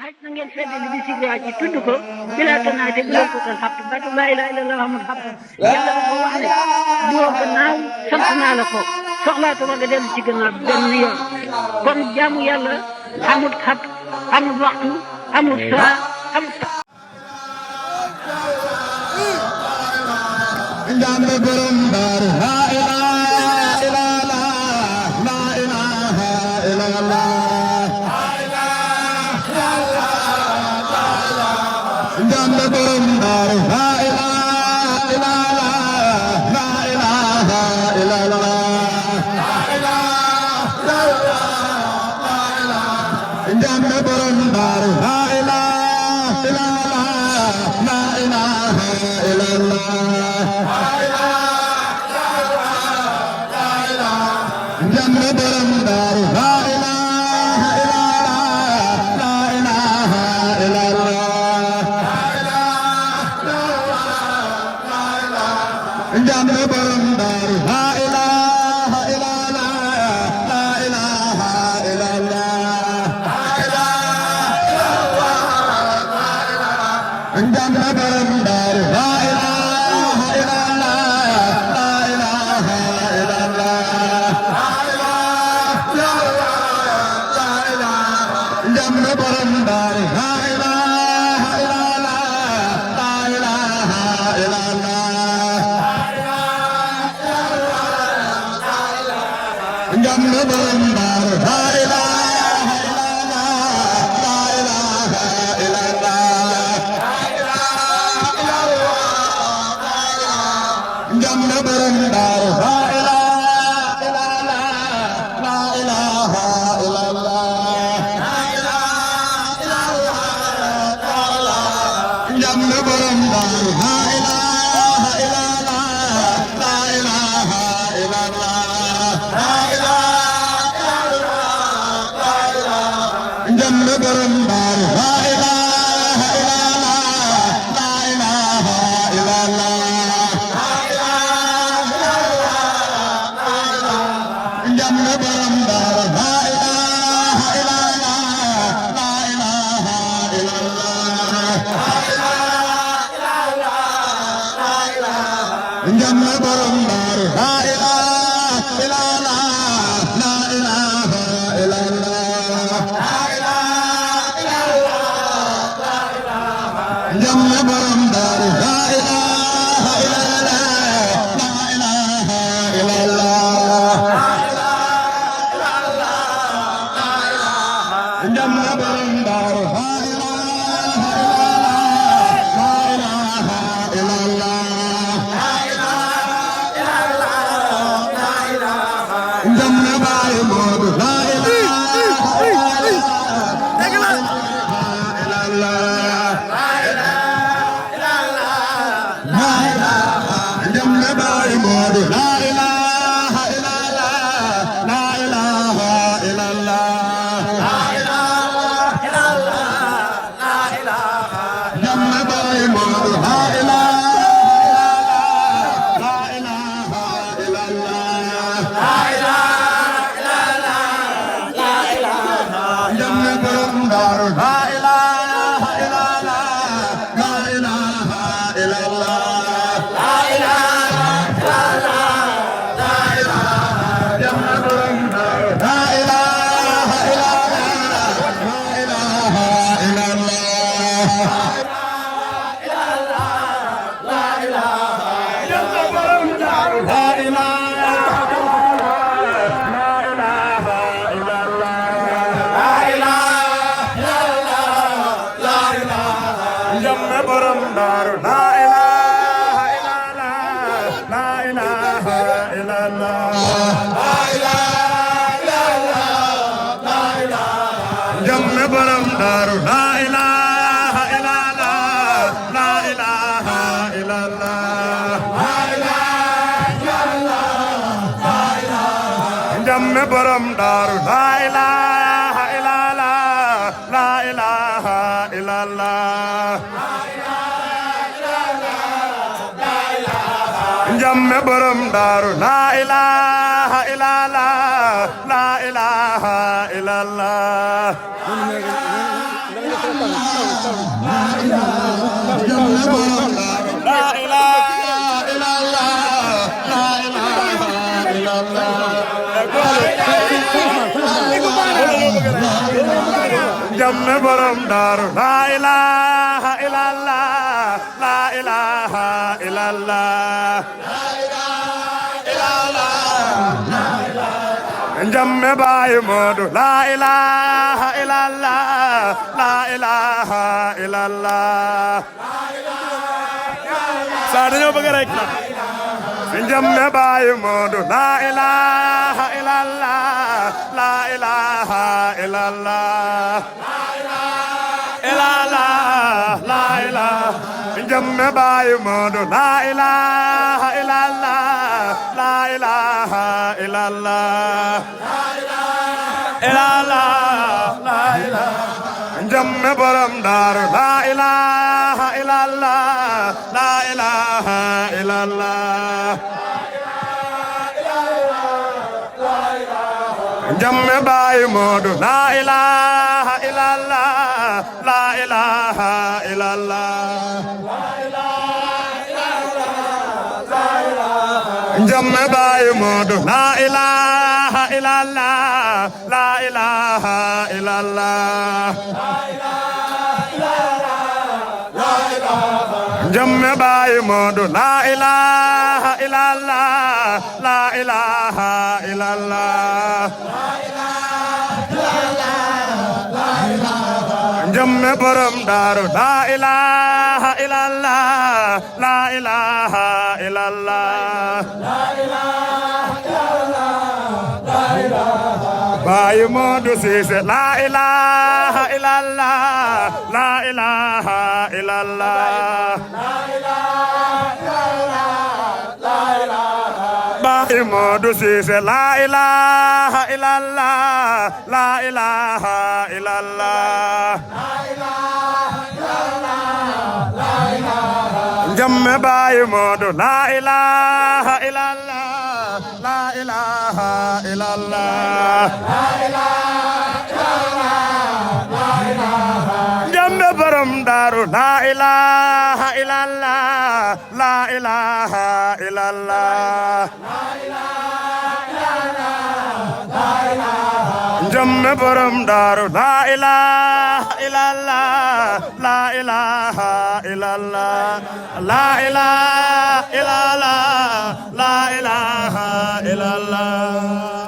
xaj na ngeen feddali bi si waa ji tudd ko bilaa tanaate bu leen ko tan xabt batu laa ilaaha illallaah Muhammad xabt yàlla ko wax ne doo gannaaw sant naa la ko soxlaatuma nga dellu ci gannaaw benn yoon kon jaamu yàlla amul xat amul waxtu amul saa amul Njambe borom Daaru la ilaha illallah la ilaha illallah Njambe borom Daaru la ilaha illallah la ilaha illallah Njambe borom Daaru la ilaha illallah la ilaha illallah Njambe borom Daaru la ilaha illallah la ilaha illallah Njambe borom Daaru la ilaha illallah la ilaha illallah Njambe borom Daaru la ilaha illallah la ilaha illallah Njambe borom Daaru la ilaha illallah la ilaha illallah Njambe borom Daaru la ilaha illallah Njambe borom Daaru la ilaha illallah Njambe borom Daaru la ilaha illallah la ilaha illallah Njambe borom Daaru la ilaha illallah la ilaha illallah Njambe borom Daaru la ilaha illallah la ilaha illallah Njambe borom Daaru la ilaha illallah la ilaha illallah Njambe borom Daaru la ilaha illallah la ilaha illallah Njambe borom Daaru la ilaha illallah Njambe Baay Moodu la ilaha Njambe Baay Moodu la ilaha illallah la ilaha illallah Njambe Baay Moodu la ilaha illallah Njambe borom Daaru la ilaha illallah la ilaha illallah Njambe borom Daaru la ilaha illallah la ilaha Njambe borom Daaru la ilaha illallah la ilaha illallah Njambe borom Daaru la ilaha illallah la ilaha illallah Njambe borom Daaru la ilaha illallah la ilaha illallah Njambe borom Daaru la ilaha illallah la ilaha illallah jamme borom daaru la ilaha illallah la ilaha illallah jamme baay Moodu la ilaha illallah la ilaha illallah saa dañoo bëgg rek jamme baay Moodu la ilaha illallah la ilaha illallah la ilaha jamme baay Moodu la ilaha illallah la ilaha illallah la ilaha jamme borom daaru la ilaha illallah la ilaha illallah jamme baay Moodu la ilaha illallah la ilaha illallah jamme baay Moodu la ilaha illallah la ilaha illallah jamme baay Moodu la ilaha illallah la ilaha illallah jamme borom daaru la ilaha illallah la ilaha illallah baay Moodu Siise la ilaha illallah la ilaha illallah baay Moodu Siise la ilaha illallah la ilaha illallah jamme baay Moodu la ilaha illallah la ilaha illallah jamme borom daaru la ilaha illallah la ilaha illallah jamme borom daaru la ilaha illallah la ilaha illallah la ilaha illallah la ilaha illallah